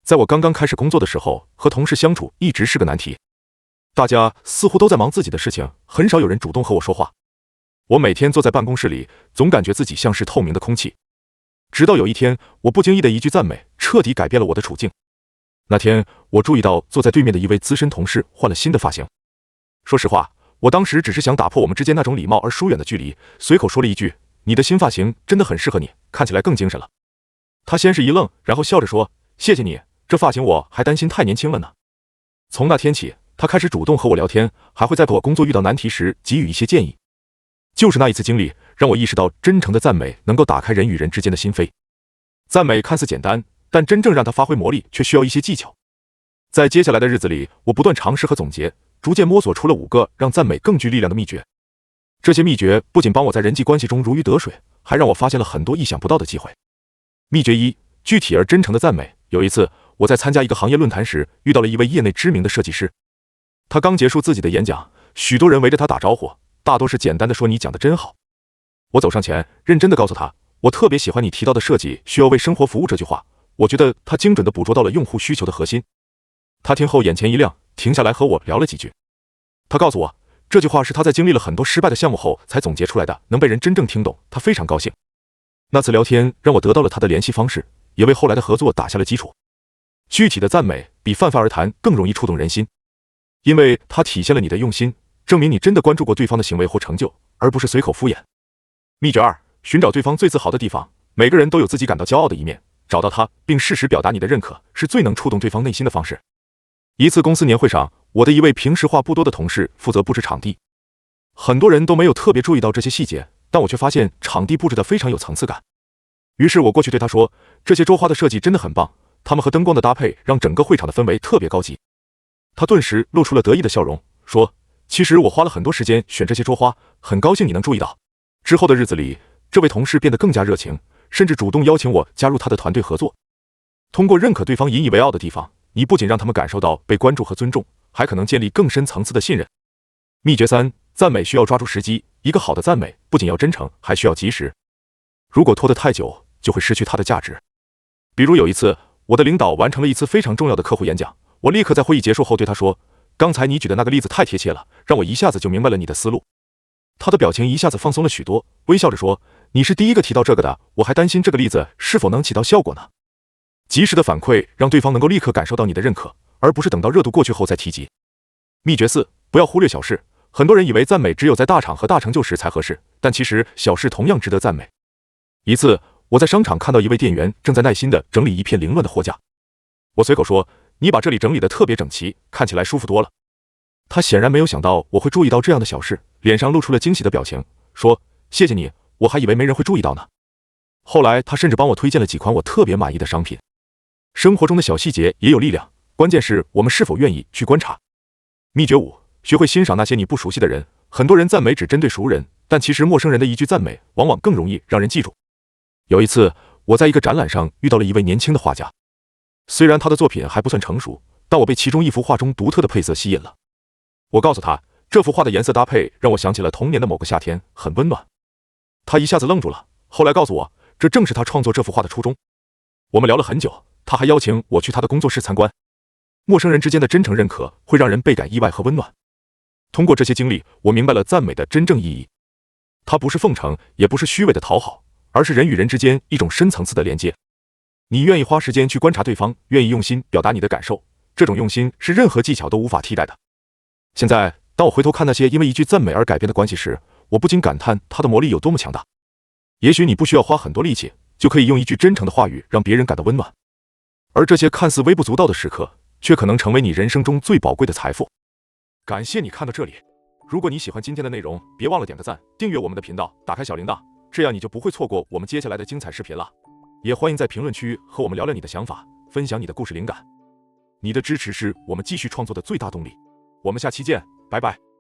在我刚刚开始工作的时候，和同事相处一直是个难题。大家似乎都在忙自己的事情，很少有人主动和我说话。我每天坐在办公室里，总感觉自己像是透明的空气。直到有一天，我不经意的一句赞美，彻底改变了我的处境。那天，我注意到坐在对面的一位资深同事换了新的发型。说实话，我当时只是想打破我们之间那种礼貌而疏远的距离，随口说了一句：“你的新发型真的很适合你，看起来更精神了。”他先是一愣，然后笑着说：“谢谢你，这发型我还担心太年轻了呢。”从那天起，他开始主动和我聊天，还会在我工作遇到难题时给予一些建议。就是那一次经历，让我意识到真诚的赞美能够打开人与人之间的心扉。赞美看似简单，但真正让它发挥魔力却需要一些技巧。在接下来的日子里，我不断尝试和总结，逐渐摸索出了5个让赞美更具力量的秘诀。这些秘诀不仅帮我在人际关系中如鱼得水，还让我发现了很多意想不到的机会。秘诀1：具体而真诚的赞美。有一次，我在参加一个行业论坛时，遇到了一位业内知名的设计师。他刚结束自己的演讲，许多人围着他打招呼，大多是简单的说“你讲得真好”。我走上前，认真的告诉他，我特别喜欢你提到的设计需要为生活服务这句话，我觉得他精准地捕捉到了用户需求的核心。他听后眼前一亮，停下来和我聊了几句。他告诉我，这句话是他在经历了很多失败的项目后才总结出来的，能被人真正听懂，他非常高兴。那次聊天让我得到了他的联系方式，也为后来的合作打下了基础。具体的赞美比泛泛而谈更容易触动人心，因为它体现了你的用心，证明你真的关注过对方的行为或成就，而不是随口敷衍。秘诀2：寻找对方最自豪的地方。每个人都有自己感到骄傲的一面，找到它并适时表达你的认可，是最能触动对方内心的方式。一次公司年会上，我的一位平时话不多的同事负责布置场地，很多人都没有特别注意到这些细节，但我却发现场地布置得非常有层次感。于是我过去对他说，这些桌花的设计真的很棒，它们和灯光的搭配让整个会场的氛围特别高级。他顿时露出了得意的笑容，说，其实我花了很多时间选这些桌花，很高兴你能注意到。之后的日子里，这位同事变得更加热情，甚至主动邀请我加入他的团队合作。通过认可对方引以为傲的地方，你不仅让他们感受到被关注和尊重，还可能建立更深层次的信任。秘诀3：赞美需要抓住时机。一个好的赞美不仅要真诚，还需要及时。如果拖得太久，就会失去它的价值。比如有一次，我的领导完成了一次非常重要的客户演讲，我立刻在会议结束后对他说，刚才你举的那个例子太贴切了，让我一下子就明白了你的思路。他的表情一下子放松了许多，微笑着说，你是第一个提到这个的，我还担心这个例子是否能起到效果呢。及时的反馈让对方能够立刻感受到你的认可，而不是等到热度过去后再提及。秘诀4：不要忽略小事。很多人以为赞美只有在大场和大成就时才合适，但其实小事同样值得赞美。一次，我在商场看到一位店员正在耐心地整理一片凌乱的货架，我随口说，你把这里整理得特别整齐，看起来舒服多了。他显然没有想到我会注意到这样的小事，脸上露出了惊喜的表情，说，谢谢你，我还以为没人会注意到呢。后来他甚至帮我推荐了几款我特别满意的商品。生活中的小细节也有力量，关键是我们是否愿意去观察。秘诀5：学会欣赏那些你不熟悉的人。很多人赞美只针对熟人，但其实陌生人的一句赞美往往更容易让人记住。有一次，我在一个展览上遇到了一位年轻的画家，虽然他的作品还不算成熟，但我被其中一幅画中独特的配色吸引了。我告诉他，这幅画的颜色搭配让我想起了童年的某个夏天，很温暖。他一下子愣住了，后来告诉我，这正是他创作这幅画的初衷。我们聊了很久，他还邀请我去他的工作室参观。陌生人之间的真诚认可会让人倍感意外和温暖。通过这些经历，我明白了赞美的真正意义。它不是奉承，也不是虚伪的讨好，而是人与人之间一种深层次的连接。你愿意花时间去观察对方，愿意用心表达你的感受，这种用心是任何技巧都无法替代的。现在，当我回头看那些因为一句赞美而改变的关系时，我不禁感叹它的魔力有多么强大。也许你不需要花很多力气，就可以用一句真诚的话语让别人感到温暖，而这些看似微不足道的时刻，却可能成为你人生中最宝贵的财富。感谢你看到这里，如果你喜欢今天的内容，别忘了点个赞，订阅我们的频道，打开小铃铛，这样你就不会错过我们接下来的精彩视频了。也欢迎在评论区和我们聊聊你的想法，分享你的故事灵感。你的支持是我们继续创作的最大动力。我们下期见，拜拜。